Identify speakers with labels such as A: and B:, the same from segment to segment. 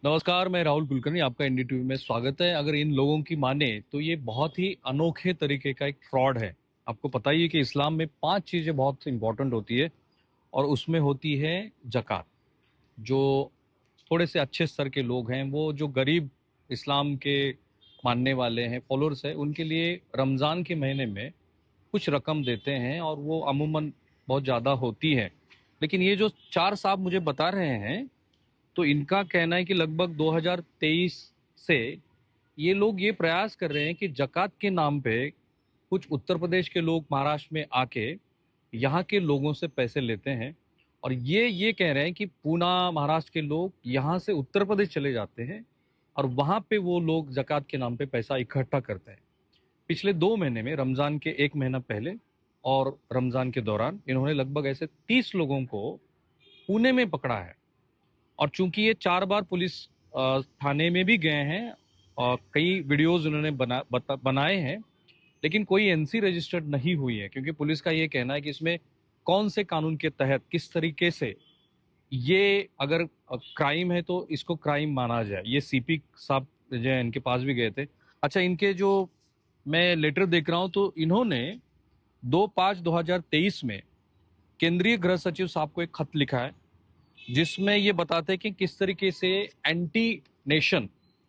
A: नमस्कार, मैं राहुल कुलकर्णी, आपका इंडिया टीवी में स्वागत है। अगर इन लोगों की माने तो ये बहुत ही अनोखे तरीके का एक फ्रॉड है। आपको पता ही है कि इस्लाम में 5 चीजें बहुत इंपॉर्टेंट होती है और उसमें होती है ज़कात। जो थोड़े से अच्छे स्तर के लोग हैं, वो जो गरीब इस्लाम के मानने वाले हैं, फॉलोअर्स हैं, उनके लिए रमज़ान के महीने में कुछ रकम देते हैं और वो अमूमन बहुत ज़्यादा होती है। लेकिन ये जो 4 साहब मुझे बता रहे हैं, तो इनका कहना है कि लगभग 2023 से ये लोग ये प्रयास कर रहे हैं कि जक़ात के नाम पे कुछ उत्तर प्रदेश के लोग महाराष्ट्र में आके यहाँ के लोगों से पैसे लेते हैं और ये कह रहे हैं कि पूना महाराष्ट्र के लोग यहाँ से उत्तर प्रदेश चले जाते हैं और वहां पे वो लोग जक़ात के नाम पे पैसा इकट्ठा करते हैं। पिछले 2 महीने में, रमजान के 1 महीना पहले और रमजान के दौरान, इन्होंने लगभग ऐसे 30 लोगों को पुणे में पकड़ा है। और चूंकि ये 4 बार पुलिस थाने में भी गए हैं और कई वीडियोज उन्होंने बनाए हैं, लेकिन कोई एनसी रजिस्टर्ड नहीं हुई है, क्योंकि पुलिस का ये कहना है कि इसमें कौन से कानून के तहत किस तरीके से ये अगर क्राइम है तो इसको क्राइम माना जाए। ये सीपी साहब जो है इनके पास भी गए थे। अच्छा, इनके जो मैं लेटर देख रहा हूं तो इन्होंने 2/5/2023 में केंद्रीय गृह सचिव साहब को एक खत लिखा है, जिसमें ये बताते हैं कि किस तरीके से एंटी नेशन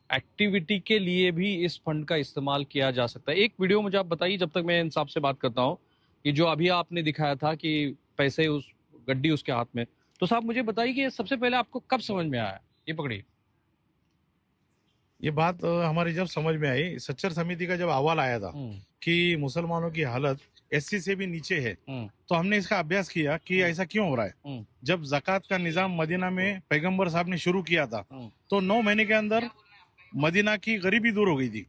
A: एक्टिविटी के लिए भी इस फंड का इस्तेमाल किया जा सकता है। एक वीडियो मुझे आप बताइए जब तक मैं इन साहब से बात करता हूँ, कि जो अभी आपने दिखाया था कि पैसे उस गड्डी उसके हाथ में। तो साहब मुझे बताइए कि ये सबसे पहले आपको कब समझ में आया? ये पकड़िए।
B: ये बात हमारी जब समझ में आई, सच्चर समिति का जब अहवाल आया था कि मुसलमानों की हालत एससी से भी नीचे है, तो हमने इसका अभ्यास किया कि ऐसा क्यों हो रहा है। जब जक़ात का निजाम मदीना में पैगंबर साहब ने शुरू किया था, तो 9 महीने के अंदर मदीना की गरीबी दूर हो गई थी।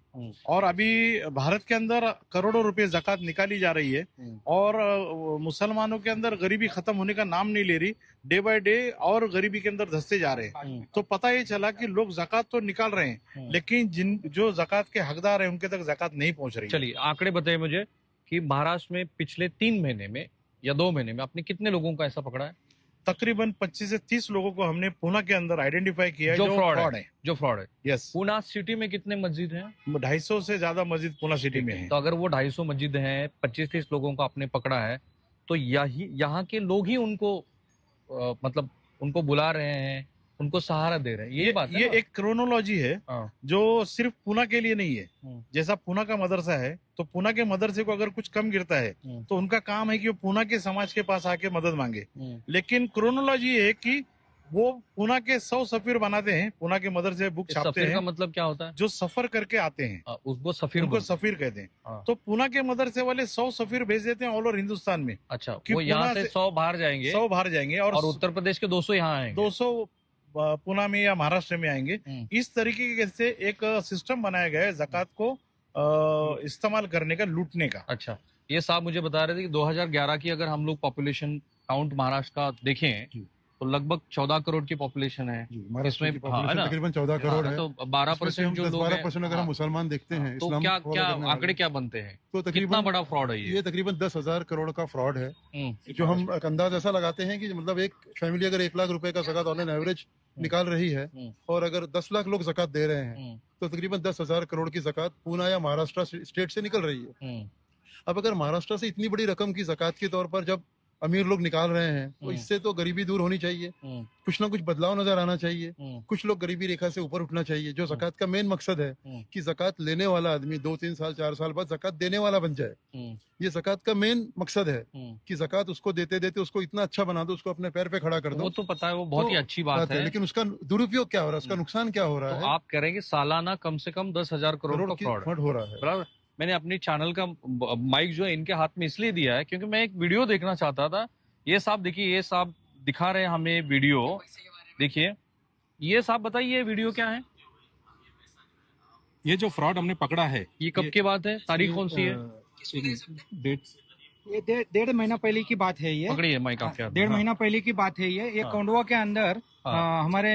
B: और अभी भारत के अंदर करोड़ों रुपए जक़ात निकाली जा रही है और मुसलमानों के अंदर गरीबी खत्म होने का नाम नहीं ले रही। डे बाय डे और गरीबी के अंदर धंसते जा रहे हैं। तो पता ये चला कि लोग जक़ात तो निकाल रहे हैं, लेकिन जो जक़ात के हकदार हैं उनके तक जक़ात नहीं पहुंच रही।
A: चलिए आंकड़े बताइए मुझे कि महाराष्ट्र में पिछले 3 महीने में या 2 महीने में आपने कितने लोगों का ऐसा पकड़ा है?
B: तकरीबन 25 से 30 लोगों को हमने पूना के अंदर आइडेंटिफाई किया है
A: जो फ्रॉड
B: है।
A: जो फ्रॉड है।
B: यस।
A: पूना सिटी में कितने मस्जिद हैं?
B: 250 से ज्यादा मस्जिद पूना सिटी में है।
A: तो अगर वो 250 मस्जिद हैं, 25-30 लोगों को आपने पकड़ा है, तो यही यहाँ के लोग ही उनको मतलब उनको बुला रहे हैं, उनको सहारा दे रहे हैं। ये बात है
B: ये
A: ना?
B: एक क्रोनोलॉजी है जो सिर्फ पूना के लिए नहीं है। जैसा पूना का मदरसा है, तो पूना के मदरसे को अगर कुछ कम गिरता है तो उनका काम है कि वो पूना के समाज के पास आके मदद मांगे। लेकिन क्रोनोलॉजी है कि वो पूना के 100 सफीर बनाते हैं, पूना के मदरसे बुक छापते हैं।
A: का मतलब क्या होता है?
B: जो सफर करके आते हैं
A: उसको सफीर
B: उनको सफीर कहते हैं। तो पूना के मदरसे वाले 100 सफीर भेज देते हैं ऑल ओवर हिंदुस्तान में।
A: अच्छा, वो यहाँ से 100 बाहर जाएंगे,
B: 100 बाहर जाएंगे और
A: उत्तर प्रदेश के 200 यहाँ आएंगे,
B: 200 पुणे में या महाराष्ट्र में आएंगे। इस तरीके से एक सिस्टम बनाया गया है जक़ात को इस्तेमाल करने का, लूटने का।
A: अच्छा, ये साहब मुझे बता रहे थे कि 2011 की अगर हम लोग पॉपुलेशन काउंट महाराष्ट्र का देखें तो लगभग 14 करोड़ की पॉपुलेशन है इसमें। हाँ,
C: तकरीबन 14 करोड़ है।
A: तो 12% जो लोग
C: 12% अगर हम मुसलमान देखते हैं,
A: तो क्या आंकड़े क्या बनते हैं? तो कितना बड़ा फ्रॉड है ये?
C: तकरीबन 10,000 करोड़ का फ्रॉड है। जो हम अंदाज ऐसा लगाते हैं कि मतलब एक फैमिली अगर 1 लाख रुपए का ज़कात ऑन एन एवरेज निकाल रही है और अगर 10 लाख लोग ज़कात दे रहे हैं, तो तकरीबन 10,000 करोड़ की ज़कात पूना या महाराष्ट्र स्टेट से निकल रही है। अब अगर महाराष्ट्र से इतनी बड़ी रकम की ज़कात के तौर पर जब अमीर लोग निकाल रहे हैं, तो इससे तो गरीबी दूर होनी चाहिए, कुछ ना कुछ बदलाव नजर आना चाहिए, कुछ लोग गरीबी रेखा से ऊपर उठना चाहिए। जो ज़कात का मेन मकसद है कि ज़कात लेने वाला आदमी 2-3 साल 4 साल बाद ज़कात देने वाला बन जाए। ये ज़कात का मेन मकसद है कि ज़कात उसको देते देते उसको इतना अच्छा बना दो, उसको अपने पैर पे खड़ा कर दो।
A: वो तो पता है, वो बहुत ही अच्छी बात है,
C: लेकिन उसका दुरुपयोग क्या हो रहा है, उसका नुकसान क्या हो रहा है?
A: आप कह रहे हैं कि सालाना कम से कम 10,000 करोड़ का फ्रॉड
C: हो रहा है।
A: बराबर। मैंने अपनी चैनल का माइक जो है इनके हाथ में इसलिए दिया है क्योंकि मैं एक वीडियो देखना चाहता था। ये साहब देखिए, ये साहब दिखा रहे हैं हमें वीडियो, देखिए। ये साहब बताइए ये वीडियो क्या है?
D: ये जो फ्रॉड हमने पकड़ा है,
A: ये कब की बात है? तारीख कौन सी है?
D: डेट ये डेढ़ महीना पहले की बात है ये।
A: पकड़िए माइक आपके हाथ में।
D: 1.5 महीना पहले की बात है ये। कोंडवा के अंदर हमारे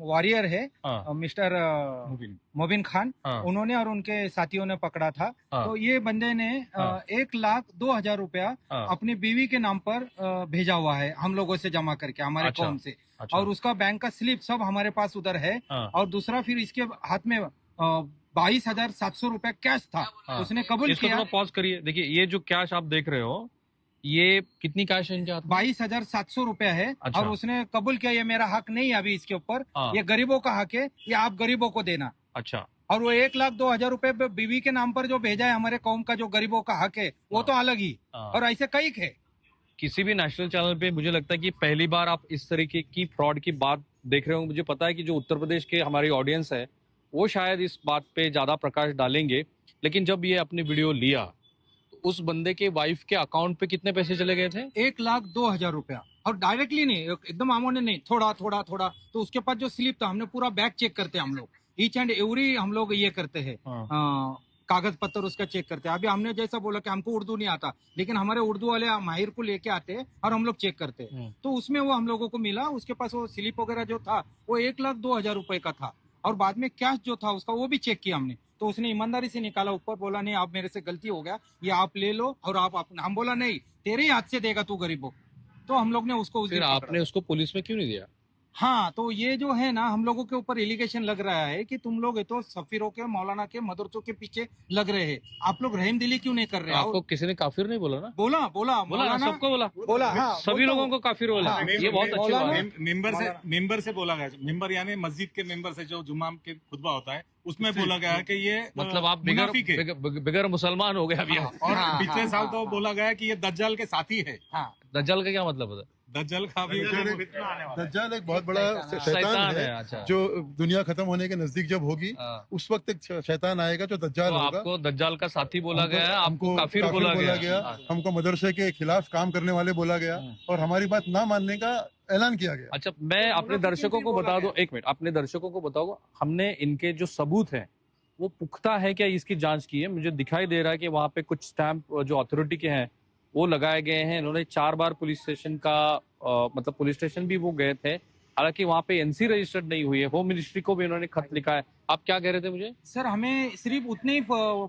D: वॉरियर है मिस्टर मोबिन खान, उन्होंने और उनके साथियों ने पकड़ा था। तो ये बंदे ने 1,02,000 रुपया अपनी बीवी के नाम पर भेजा हुआ है, हम लोगों से जमा करके हमारे अकाउंट से। और उसका बैंक का स्लिप सब हमारे पास उधर है। और दूसरा फिर इसके हाथ में 22,700 रुपया कैश था। उसने कबूल किया।
A: थोड़ा पॉज करिए, देखिए ये जो कैश आप देख रहे हो, ये कितनी कैश है इनके हाथ में?
D: 22,700 रुपया है। और उसने कबूल किया ये मेरा हक नहीं है अभी इसके ऊपर, ये गरीबों का हक है, ये आप गरीबों को देना।
A: अच्छा।
D: और वो 1,02,000 रुपए बीवी के नाम पर जो भेजा है हमारे कौम का, जो गरीबों का हक है, वो तो अलग ही। और ऐसे कई है।
A: किसी भी नेशनल चैनल पे मुझे लगता है कि पहली बार आप इस तरीके की फ्रॉड की बात देख रहे हो। मुझे पता है कि जो उत्तर प्रदेश के हमारी ऑडियंस है वो शायद इस बात पे ज्यादा प्रकाश डालेंगे, लेकिन जब ये अपनी वीडियो लिया तो उस बंदे के वाइफ के अकाउंट पे कितने पैसे चले गए थे?
D: 1,02,000 रुपया। और डायरेक्टली नहीं, एकदम अमाउंट नहीं, थोड़ा थोड़ा थोड़ा। तो उसके पास जो स्लिप था, हमने पूरा बैग चेक करते हैं हम लोग, ईच एंड एवरी हम लोग ये करते हैं, कागज पत्र उसका चेक करते हैं। अभी हमने जैसा बोला कि हमको उर्दू नहीं आता, लेकिन हमारे उर्दू वाले माहिर को लेके आते हैं और हम लोग चेक करते हैं। तो उसमें वो हम लोगों को मिला, उसके पास वो स्लिप वगैरह जो था वो 1,02,000 रुपए का था। और बाद में कैश जो था उसका वो भी चेक किया हमने। तो उसने ईमानदारी से निकाला ऊपर, बोला नहीं आप मेरे से गलती हो गया, ये आप ले लो और आप अपना। हम बोला नहीं, तेरे ही हाथ से देगा तू गरीबों। तो हम लोग ने उसको
A: फिर आपने उसको पुलिस में क्यों नहीं दिया?
D: हाँ, तो ये जो है ना, हम लोगों के ऊपर एलिगेशन लग रहा है कि तुम लोग ये तो सफीरों के, मौलाना के, मदरसों के पीछे लग रहे हैं, आप लोग रहम दिली क्यों नहीं कर रहे?
A: आपको किसी ने काफिर नहीं बोला ना?
D: बोला
A: सबको बोला।
D: हाँ,
A: सभी लोगों को काफिर बोला। ये बहुत अच्छी बात है।
B: मेंबर से बोला गया, मेंबर यानी मस्जिद के मेंबर से जो जुम्मा के खुतबा होता है उसमें बोला गया कि ये
A: मतलब आप बिगर मुसलमान हो गए अभी।
B: और पिछले साल तो बोला गया कि ये दज्जाल के साथी है।
A: दज्जाल का क्या मतलब होता है?
B: दज्जाल का भी
C: दज्जाल एक बहुत बड़ा शैतान है।
A: अच्छा।
C: जो दुनिया खत्म होने के नजदीक जब होगी उस वक्त एक शैतान आएगा जो दज्जाल होगा।
A: आपको दज्जाल का साथी बोला गया है, आपको काफिर बोला गया,
C: हमको मदरसे के खिलाफ काम करने वाले बोला गया और हमारी बात ना मानने का ऐलान किया गया।
A: अच्छा, मैं अपने दर्शकों को बता दूं, एक मिनट, अपने दर्शकों को बताऊं, हमने इनके जो सबूत हैं वो पुख्ता है क्या, इसकी जांच की है। मुझे दिखाई दे रहा है कि वहाँ पे कुछ स्टैंप जो अथॉरिटी के हैं वो लगाए गए हैं। इन्होंने 4 बार पुलिस स्टेशन का मतलब पुलिस स्टेशन भी वो गए थे, हालांकि वहाँ पे एनसी रजिस्टर्ड नहीं हुई है। होम मिनिस्ट्री को भी इन्होंने खत लिखा है। आप क्या कह रहे थे मुझे?
D: सर, हमें सिर्फ उतने ही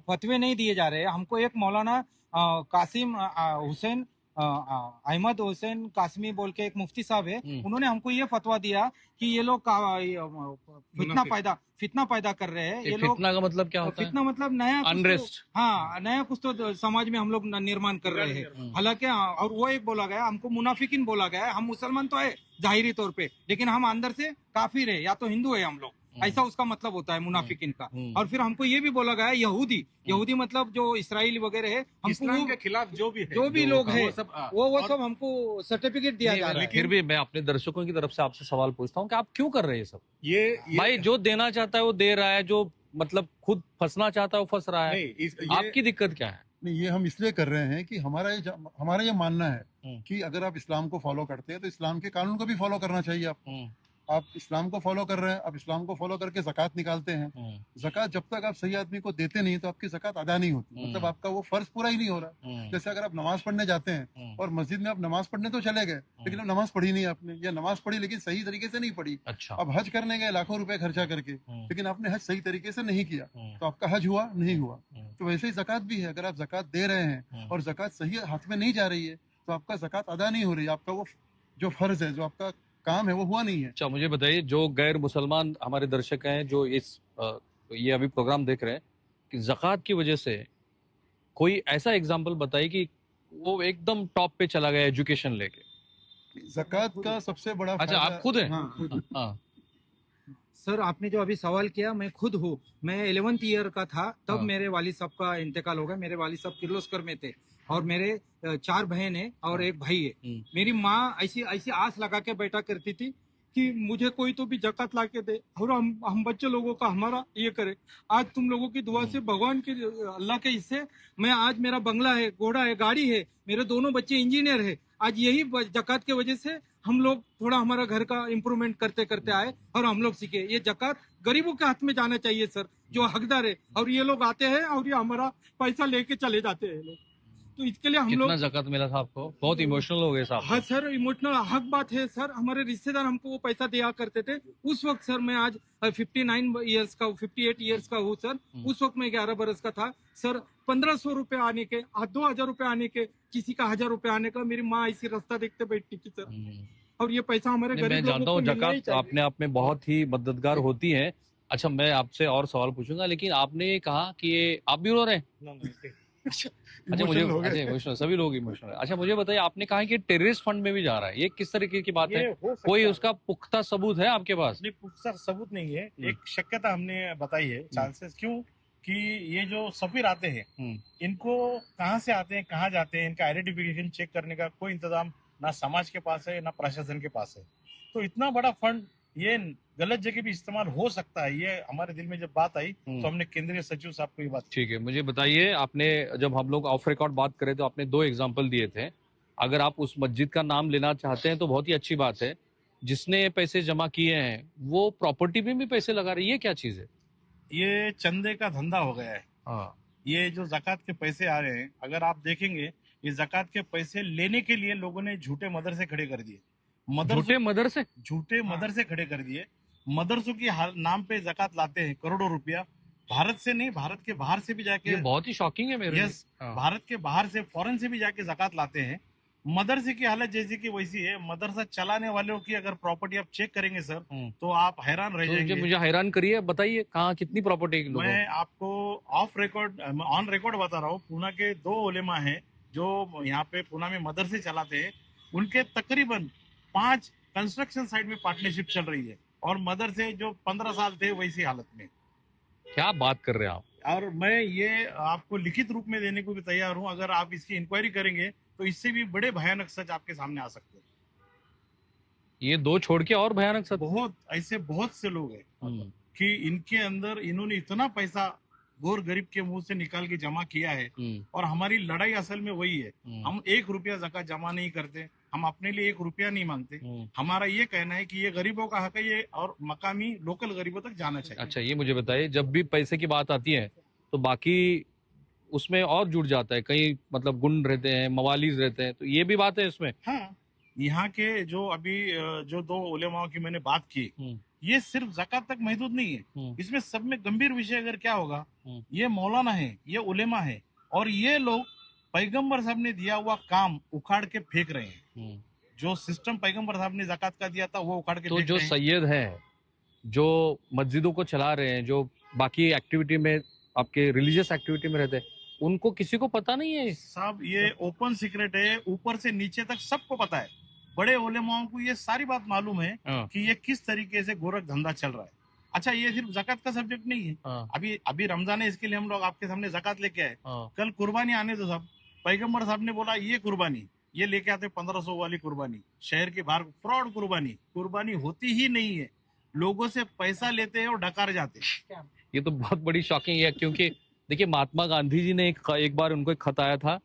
D: फतवे नहीं दिए जा रहे हैं। हमको एक मौलाना कासिम हुसैन अहमद हुसैन कासमी बोल के एक मुफ्ती साहब है, उन्होंने हमको ये फतवा दिया कि ये लोग फितना पैदा कर रहे हैं। ये लोग,
A: फितना का मतलब क्या होता है?
D: फितना मतलब नया
A: अनरेस्ट।
D: हाँ, नया कुछ तो समाज में हम लोग निर्माण कर रहे हैं। हालांकि और वो एक बोला गया, हमको मुनाफिकिन बोला गया है। हम मुसलमान तो है जाहिरी तौर पे, लेकिन हम अंदर से काफिर है या तो हिंदू है हम लोग, ऐसा उसका मतलब होता है मुनाफिकिन का। और फिर हमको ये भी बोला गया है यहूदी मतलब जो इसराइल वगैरह है, हमको
B: के खिलाफ जो भी
D: लोग है वो सब हमको सर्टिफिकेट दिया जा रहा है।
A: फिर भी मैं अपने दर्शकों की तरफ से आपसे सवाल पूछता हूँ कि आप क्यों कर रहे हैं सब? ये भाई जो देना चाहता है वो दे रहा है, जो मतलब खुद फंसना चाहता है वो फंस रहा है। आपकी दिक्कत क्या है?
C: नहीं, ये हम इसलिए कर रहे हैं कि हमारा ये मानना है कि अगर आप इस्लाम को फॉलो करते हैं तो इस्लाम के कानून को भी फॉलो करना चाहिए आपको। आप इस्लाम को फॉलो कर रहे हैं, आप इस्लाम को फॉलो करके ज़कात निकालते हैं। ज़कात जब तक आप सही आदमी को देते नहीं तो आपकी ज़कात अदा नहीं होती, मतलब आपका वो फर्ज पूरा ही नहीं हो रहा। जैसे अगर आप नमाज पढ़ने जाते हैं और मस्जिद में आप नमाज पढ़ने तो चले गए, लेकिन अब नमाज पढ़ी नहीं आपने, या नमाज पढ़ी लेकिन सही तरीके से नहीं पढ़ी।
A: अच्छा।
C: अब हज करने गए लाखों रुपए खर्चा करके, लेकिन आपने हज सही तरीके से नहीं किया, तो आपका हज हुआ नहीं हुआ। तो वैसे ही ज़कात भी है, अगर आप ज़कात दे रहे हैं और ज़कात सही हाथ में नहीं जा रही है तो आपका ज़कात अदा नहीं हो रही, आपका वो जो फर्ज है, जो आपका काम है वो हुआ नहीं है।
A: अच्छा, मुझे बताइए, जो गैर मुसलमान हमारे दर्शक हैं जो ये अभी प्रोग्राम देख रहे हैं, कि ज़कात की वजह से कोई ऐसा एग्जांपल बताइए कि वो एकदम टॉप पे चला गया एजुकेशन लेके।
C: ज़कात का सबसे बड़ा
A: अच्छा, आप खुद हैं?
D: हाँ। सर, आपने जो अभी सवाल किया, मैं खुद हूँ। मैं 11th ईयर का था तब मेरे वालिद साहब का इंतकाल हो गया। मेरे वालिद साहब किर्लोस्कर में थे और मेरे 4 बहन है और एक भाई है। मेरी माँ ऐसी आस लगा के बैठा करती थी कि मुझे कोई तो भी ज़कात ला के दे और हम बच्चे लोगों का हमारा ये करे। आज तुम लोगों की दुआ से, भगवान के, अल्लाह के हिस्से, मैं आज मेरा बंगला है, घोड़ा है, गाड़ी है, मेरे दोनों बच्चे इंजीनियर है। आज यही ज़कात की वजह से हम लोग थोड़ा हमारा घर का इम्प्रूवमेंट करते करते आए और हम लोग सीखे। ये ज़कात गरीबों के हाथ में जाना चाहिए सर, जो हकदार है। और ये लोग आते हैं और ये हमारा पैसा लेके चले जाते हैं लोग। तो इसके लिए हम
A: कितना
D: लोग
A: ज़कात मिला था आपको? बहुत इमोशनल हो गए साहब।
D: हाँ सर, इमोशनल हक बात है सर। हमारे रिश्तेदार हमको वो पैसा दिया करते थे उस वक्त सर। मैं आज 59 ईयर्स का 58 ईयर्स का हूँ सर। उस वक्त मैं 11 बरस का था सर। 1500 रुपए आने के, 2000 रुपए आने के, किसी का 1000 रुपए आने का, मेरी माँ इसी रास्ता देखते बैठती थी सर। और ये पैसा हमारे
A: नहीं, मैं
D: गरीब लोगों
A: जानता
D: को
A: हूँ
D: मिलना ही
A: ज़कात
D: चाहिए।
A: अपने आप में बहुत ही मददगार होती है। अच्छा, मैं आपसे और सवाल पूछूंगा, लेकिन आपने ये कहा कि ये आप भी रो रहे हैं? अच्छा, मुझे
C: इमोशनल हो
A: अच्छा
C: गए।
A: इमोशनल, सभी लोग इमोशनल है। अच्छा, मुझे बताइए, आपने कहा कि टेररिस्ट फंड में भी जा रहा है, ये किस तरीके की बात है? कोई उसका पुख्ता सबूत है आपके पास?
B: नहीं, पुख्ता सबूत नहीं है, एक शक्यता हमने बताई है, चांसेस। क्यों कि ये जो सफीर आते हैं, इनको कहाँ से आते हैं, कहाँ जाते हैं, इनका आइडेंटिफिकेशन चेक करने का कोई इंतजाम ना समाज के पास है ना प्रशासन के पास है। तो इतना बड़ा फंड ये गलत जगह भी इस्तेमाल हो सकता है, ये हमारे दिल में जब बात आई तो हमने केंद्रीय सचिव साहब को ये बात।
A: ठीक है, मुझे बताइए, आपने जब हम लोग ऑफ रिकॉर्ड बात करें तो आपने 2 एग्जाम्पल दिए थे। अगर आप उस मस्जिद का नाम लेना चाहते हैं तो बहुत ही अच्छी बात है। जिसने ये पैसे जमा किए हैं वो प्रॉपर्टी में भी पैसे लगा रही है, ये क्या चीज है?
B: ये चंदे का धंधा हो गया है।
A: हाँ,
B: ये जो जक़ात के पैसे आ रहे हैं, अगर आप देखेंगे, ये जक़ात के पैसे लेने के लिए लोगों ने झूठे मदरसे खड़े कर दिए।
A: झूठे मदरसे?
B: झूठे मदरसे खड़े कर दिए। मदरसों की नाम पे जक़ात लाते हैं करोड़ों रुपया, भारत से नहीं, भारत के बाहर से भी जाके।
A: ये बहुत ही शॉकिंग है मेरे लिए।
B: यस, भारत के बाहर से, फॉरेन से भी जाके जक़ात लाते हैं। मदरसे की हालत जैसी की वैसी है। मदरसा चलाने वालों की अगर प्रॉपर्टी आप चेक करेंगे सर, तो आप हैरान रह जाएंगे।
A: मुझे हैरान करिए, बताइए कहाँ कितनी प्रॉपर्टी?
B: मैं आपको ऑफ रिकॉर्ड, ऑन रिकॉर्ड बता रहा हूँ। पूना के 2 उलेमा हैं जो यहाँ पे पूना में मदरसे चलाते हैं। उनके तकरीबन 5 कंस्ट्रक्शन साइट में पार्टनरशिप चल रही है, और मदरसे जो 15 साल थे वैसी हालत में।
A: क्या बात कर रहे हैं आप?
B: और मैं ये आपको लिखित रूप में देने को भी तैयार हूँ। अगर आप इसकी इंक्वायरी करेंगे तो इससे भी बड़े भयानक सच आपके सामने आ सकते हैं।
A: ये 2 छोड़ के और भयानक सच?
B: बहुत ऐसे बहुत से लोग हैं कि इनके अंदर इन्होंने इतना पैसा गोर गरीब के मुंह से निकाल के जमा किया है। और हमारी लड़ाई असल में वही है। हम 1 रुपया ज़कात जमा नहीं करते, हम अपने लिए 1 रुपया नहीं मांगते। हमारा ये कहना है कि ये गरीबों का हक है, ये और मकामी लोकल गरीबों तक जाना चाहिए।
A: अच्छा, ये मुझे बताइए, जब भी पैसे की बात आती है तो बाकी उसमें और जुड़ जाता है, कहीं मतलब गुंड रहते हैं, मवालिज रहते हैं, तो ये भी बात है इसमें?
B: हाँ, यहाँ के जो अभी जो 2 उलेमाओं की मैंने बात की, ये सिर्फ ज़कात तक महदूद नहीं है। इसमें सब में गंभीर विषय अगर क्या होगा, ये मौलाना है, ये उलेमा है, और ये लोग पैगंबर साहब ने दिया हुआ काम उखाड़ के फेंक रहे हैं। जो सिस्टम पैगंबर साहब ने ज़कात का दिया था वो उखाड़ के
A: तो
B: फेंक
A: जो
B: रहे हैं।
A: सैयद हैं, जो मस्जिदों को चला रहे हैं, जो बाकी एक्टिविटी में, आपके रिलीजियस एक्टिविटी में रहते हैं, उनको किसी को पता नहीं है?
B: साहब, ये ओपन सीक्रेट है, ऊपर से नीचे तक सबको पता है। बड़े उलेमाओं को ये सारी बात मालूम है कि ये किस तरीके से गोरख धंधा चल रहा है। अच्छा, ये सिर्फ ज़कात का सब्जेक्ट नहीं है। अभी रमजान है, इसके लिए हम लोग आपके सामने ज़कात लेके आए। कल कुर्बानी आने दो साहब। पैगंबर साहब ने बोला ये कुर्बानी, ये लेके आते 1500 वाली कुर्बानी, शहर के बाहर फ्रॉड कुर्बानी होती ही नहीं है। लोगों से पैसा लेते हैं और डकार जाते हैं।
A: ये तो बहुत बड़ी शॉकिंग है, क्योंकि देखिए, महात्मा गांधी जी ने एक बार उनको एक खत आया था,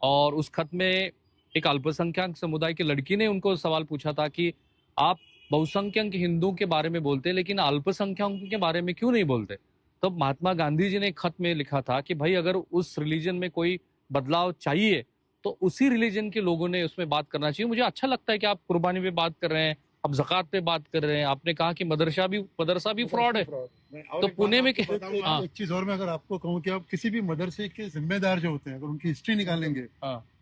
A: और उस खत में एक अल्पसंख्यक समुदाय की लड़की ने उनको सवाल पूछा था कि आप बहुसंख्यक हिंदुओं के बारे में बोलते हैं, लेकिन अल्पसंख्यकों के बारे में क्यों नहीं बोलते? तब महात्मा गांधी जी ने एक खत में लिखा था कि भाई, अगर उस रिलीजन में कोई बदलाव चाहिए तो उसी रिलीजन के लोगों ने उसमें बात करना चाहिए। मुझे अच्छा लगता है कि आप कुर्बानी पे बात कर रहे हैं, अब ज़कात पे बात कर रहे हैं। आपने कहा कि मदरसा भी फ्रॉड है, तो पुणे में
C: एक चीज और मैं अगर आपको कहूँ कि आप किसी भी मदरसे के जिम्मेदार जो होते हैं, अगर उनकी हिस्ट्री निकालेंगे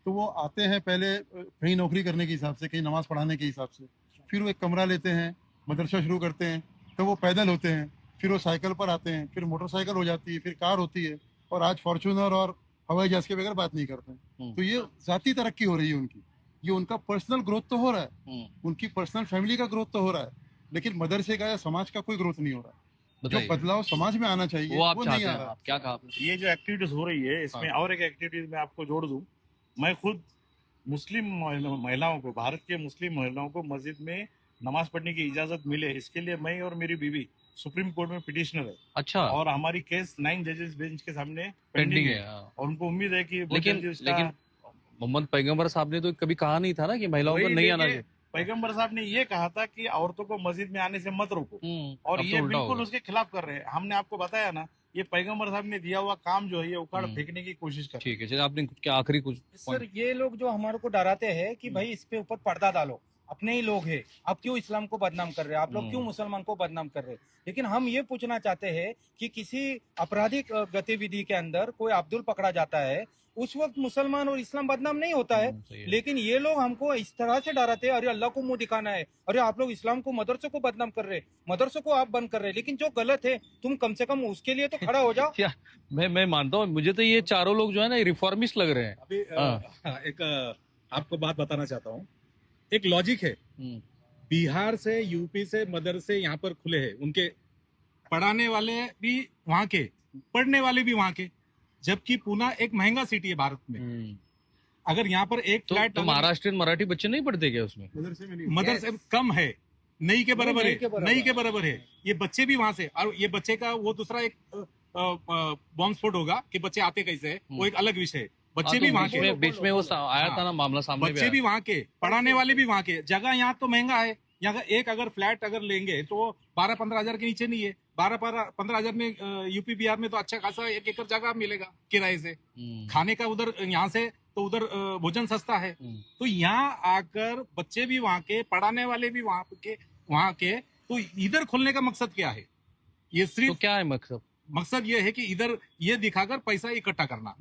C: तो वो आते हैं पहले कहीं नौकरी करने के हिसाब से, कहीं नमाज पढ़ाने के हिसाब से, फिर वो एक कमरा लेते हैं, मदरसा शुरू करते हैं, तो वो पैदल होते हैं, फिर वो साइकिल पर आते हैं, फिर मोटरसाइकिल हो जाती है, फिर कार होती है, और आज फॉर्चूनर और हवाई जहाज के बगैर बात नहीं करते हैं। तो ये जाती तरक्की हो रही है उनकी, ये उनका पर्सनल ग्रोथ तो हो रहा है, उनकी पर्सनल फैमिली का ग्रोथ तो हो रहा है, लेकिन मदरसे का या समाज का कोई ग्रोथ नहीं हो रहा है। जो बदलाव समाज में आना चाहिए वो नहीं आ रहा।
A: क्या कहा?
B: ये जो एक्टिविटीज हो रही है, इसमें और एक एक्टिविटीज मैं आपको जोड़ दूं। मैं खुद मुस्लिम महिलाओं को, भारत के मुस्लिम महिलाओं को मस्जिद में नमाज पढ़ने की इजाजत मिले, इसके लिए मैं और मेरी बीवी सुप्रीम कोर्ट में पिटिशनर है।
A: अच्छा।
B: और हमारी केस 9 जजेस बेंच के सामने पेंडिंग है। और उनको उम्मीद है कि
A: लेकिन मोहम्मद पैगंबर साहब ने तो कभी कहा नहीं था ना कि महिलाओं को नहीं आना चाहिए।
B: पैगंबर साहब ने ये कहा था कि औरतों को मस्जिद में आने से मत रोको, और
A: अब तो
B: ये
A: उल्टा हो
B: बिल्कुल
A: गया।
B: उसके खिलाफ कर रहे हैं। हमने आपको बताया ना, ये पैगंबर साहब ने दिया हुआ काम जो है ये उखाड़ फेंकने की कोशिश कर रहे हैं।
A: ठीक है, चलिए आपने क्या आखिरी कुछ
D: सर ये लोग जो हमारे को डराते हैं कि भाई इस पे ऊपर पर्दा डालो, अपने ही लोग हैं, आप क्यों इस्लाम को बदनाम कर रहे हैं, आप लोग क्यों मुसलमान को बदनाम कर रहे हैं। लेकिन हम ये पूछना चाहते हैं कि किसी आपराधिक गतिविधि के अंदर कोई अब्दुल पकड़ा जाता है, उस वक्त मुसलमान और इस्लाम बदनाम नहीं होता है।
A: सही है।
D: लेकिन ये लोग हमको इस तरह से डराते हैं, अरे अल्लाह को मुंह दिखाना है, अरे आप लोग इस्लाम को, मदरसों को बदनाम कर रहे हैं, मदरसों को आप बंद कर रहे हैं। लेकिन जो गलत है तुम कम से कम उसके लिए तो खड़ा हो जाओ।
A: क्या मैं मानता हूँ, मुझे तो ये चारों लोग जो है ना रिफॉर्मिस्ट लग रहे हैं।
E: अभी एक आपको बात बताना चाहता हूँ। एक लॉजिक है, बिहार से यूपी से मदरसे यहाँ पर खुले हैं, उनके पढ़ाने वाले भी वहाँ के, पढ़ने वाले भी वहाँ के, जबकि पुणे एक महंगा सिटी है भारत में। अगर यहाँ पर एक फ्लैट
A: तो महाराष्ट्र मराठी बच्चे नहीं पढ़ते क्या उसमें?
E: मदरसे कम है, नहीं के बराबर है, नहीं के बराबर है। ये बच्चे भी वहां से, और ये बच्चे का वो दूसरा एक बॉम्ब स्फोट होगा कि बच्चे आते कैसे है, वो एक अलग विषय है। बच्चे भी वहाँ के,
A: बीच में वो आया था ना मामला सामने,
E: बच्चे भी वहाँ के, पढ़ाने वाले भी वहाँ के। जगह यहाँ तो महंगा है, यहाँ एक अगर फ्लैट अगर लेंगे तो 12-15 हजार के नीचे नहीं है। 12-15 हजार में यूपी बिहार में तो अच्छा खासा 1 एकड़ जगह मिलेगा किराए से। खाने का उधर, यहाँ से तो उधर भोजन सस्ता है। तो यहाँ आकर बच्चे भी वहाँ के, पढ़ाने वाले भी वहाँ के, तो इधर खोलने का मकसद क्या है? ये सिर्फ
A: तो क्या है मकसद?
E: मकसद ये है कि इधर ये दिखाकर पैसा इकट्ठा करना।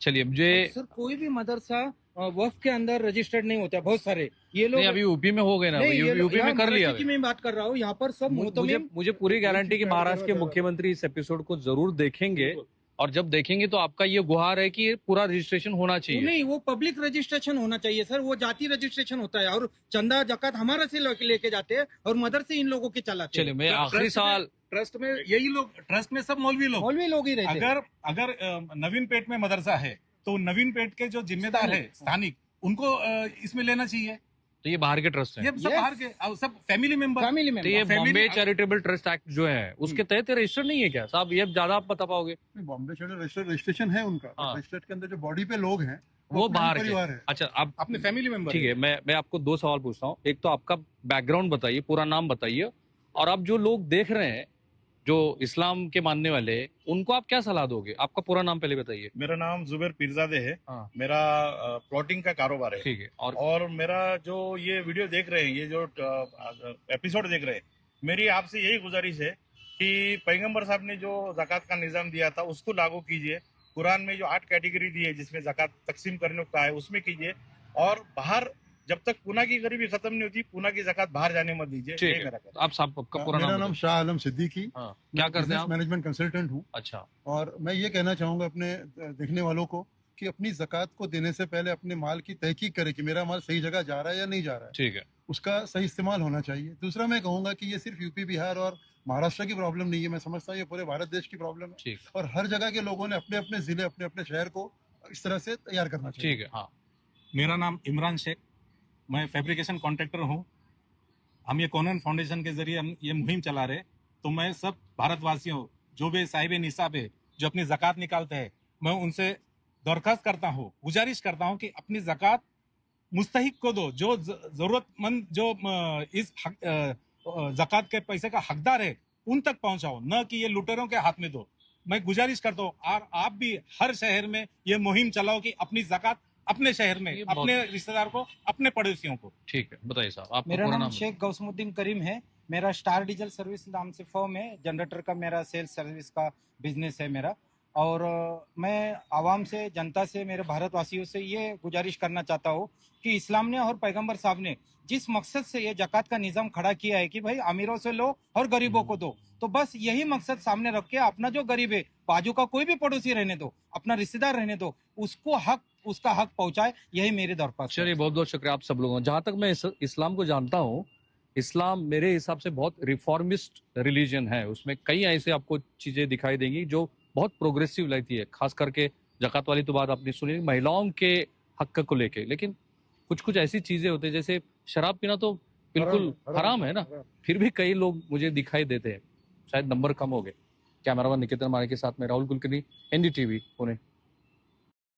A: चलिए मुझे
D: सर कोई भी मदरसा वक्फ के अंदर रजिस्टर्ड नहीं होता है, बहुत सारे ये लोग
A: अभी यूपी में हो गए ना, यूपी में कर लिया।
D: की मैं बात कर रहा हूँ, यहाँ पर सब
A: मुझे पूरी गारंटी कि महाराष्ट्र के मुख्यमंत्री इस एपिसोड को जरूर देखेंगे, और जब देखेंगे तो आपका ये गुहार है कि पूरा रजिस्ट्रेशन होना चाहिए।
D: नहीं, वो पब्लिक रजिस्ट्रेशन होना चाहिए सर, वो जाति रजिस्ट्रेशन होता है, और चंदा जकात हमारा से लेके जाते हैं और मदरसे इन लोगों के चलाते हैं।
A: चलिए मैं आखिरी सवाल,
E: ट्रस्ट में यही लोग, ट्रस्ट में सब मौलवी लोग
D: ही रहते हैं।
E: अगर नवीन पेट में मदरसा है तो नवीन पेट के जो जिम्मेदार है स्थानिक, उनको इसमें लेना चाहिए।
A: तो ये बाहर के ट्रस्ट है,
E: ये सब बाहर के, सब फैमिली मेंबर।
A: तो ये बॉम्बे चैरिटेबल ट्रस्ट एक्ट जो है उसके तहत रजिस्टर नहीं है क्या साहब? ये ज्यादा आप बता पाओगे।
C: बॉम्बे चैरिटेबल रजिस्ट्रेशन है उनका, रजिस्टर्ड के अंदर जो बॉडी पे लोग हैं
A: वो बाहर
C: परिवार
A: है।
C: है।
A: अच्छा, आप
E: अपने फैमिली मेंबर।
A: ठीक है, मैं आपको 2 सवाल पूछता हूँ। एक तो आपका बैकग्राउंड बताइए, पूरा नाम बताइए, और अब जो लोग देख रहे हैं जो इस्लाम के मानने वाले, उनको आप क्या सलाह दोगे? आपका पूरा नाम पहले बताइए।
B: मेरा नाम जुबैर पीरजादे है। मेरा प्लॉटिंग का कारोबार है।
A: ठीक है।
B: और मेरा जो ये वीडियो देख रहे हैं, ये जो एपिसोड देख रहे हैं, मेरी आपसे यही गुजारिश है कि पैगंबर साहब ने जो ज़कात का निज़ाम दिया था उसको लागू कीजिए। कुरान में जो 8 कैटेगरी दी है जिसमें ज़कात तकसीम करने का है उसमें कीजिए, और बाहर जब तक पुणे की गरीबी खत्म नहीं होती पुणे की ज़कात बाहर जाने मत दीजिए।
A: ठीक है। आप साहब आपका पूरा
C: मेरा नाम शाह आलम सिद्दीकी,
A: क्या करते हैं आप?
C: मैनेजमेंट कंसल्टेंट हूँ।
A: अच्छा।
C: और मैं ये कहना चाहूंगा अपने देखने वालों को कि अपनी ज़कात को देने से पहले अपने माल की तहकीक करें कि मेरा माल सही जगह जा रहा है या नहीं जा रहा है।
A: ठीक है,
C: उसका सही इस्तेमाल होना चाहिए। दूसरा मैं कहूंगा कि ये सिर्फ यूपी बिहार और महाराष्ट्र की प्रॉब्लम नहीं है, मैं समझता हूँ ये पूरे भारत देश की प्रॉब्लम है।
A: ठीक।
C: और हर जगह के लोगों ने अपने अपने जिले, अपने अपने शहर को इस तरह से तैयार करना चाहिए।
A: ठीक है। हाँ,
E: मेरा नाम इमरान शेख, मैं फैब्रिकेशन कॉन्ट्रैक्टर हूँ। हम ये कॉनन फाउंडेशन के जरिए हम ये मुहिम चला रहे। तो मैं सब भारतवासियों, जो भी साहिब निसाब है, जो अपनी ज़कात निकालते हैं, मैं उनसे दरख्वास्त करता हूँ, गुजारिश करता हूँ कि अपनी ज़कात मुस्तहिक को दो, जो जरूरतमंद, जो इस ज़कात के पैसे का हकदार है उन तक पहुंचाओ, न कि ये लुटेरों के हाथ में दो। मैं गुजारिश करता हूँ, और आप भी हर शहर में ये मुहिम चलाओ कि अपनी ज़कात अपने शहर में, अपने रिश्तेदार को, अपने पड़ोसियों को।
A: ठीक है, बताइए साहब।
D: मेरा नाम शेख गौसमुद्दीन करीम है। मेरा स्टार डीजल सर्विस नाम से फर्म है, जनरेटर का मेरा सेल्स सर्विस का बिजनेस है मेरा। और मैं आवाम से, जनता से, मेरे भारतवासियों से ये गुजारिश करना चाहता हूँ कि इस्लाम ने और पैगंबर साहब ने जिस मकसद से ये ज़कात का निज़ाम खड़ा किया है कि भाई अमीरों से लो और गरीबों को दो, तो बस यही मकसद सामने रख के अपना जो गरीब है, बाजू का कोई भी पड़ोसी रहने दो, अपना रिश्तेदार रहने दो, उसको उसका हक पहुंचाए, यही मेरी दरख्वास्त।
A: चलिए, बहुत बहुत शुक्रिया आप सब लोगों का। जहां तक मैं इस्लाम को जानता हूँ, इस्लाम मेरे हिसाब से बहुत रिफॉर्मिस्ट रिलीजन है। उसमें कई ऐसे आपको चीजें दिखाई देंगी जो बहुत प्रोग्रेसिव लगती है, खास करके ज़कात वाली तो बात आपने सुनी, महिलाओं के हक को लेके। लेकिन कुछ कुछ ऐसी चीजें होती है, जैसे शराब पीना तो बिल्कुल हराम है ना, फिर भी कई लोग मुझे दिखाई देते हैं। शायद नंबर कम हो गए। कैमरामैन निकेतन मारे के साथ में राहुल कुलकर्णी, NDTV पुणे।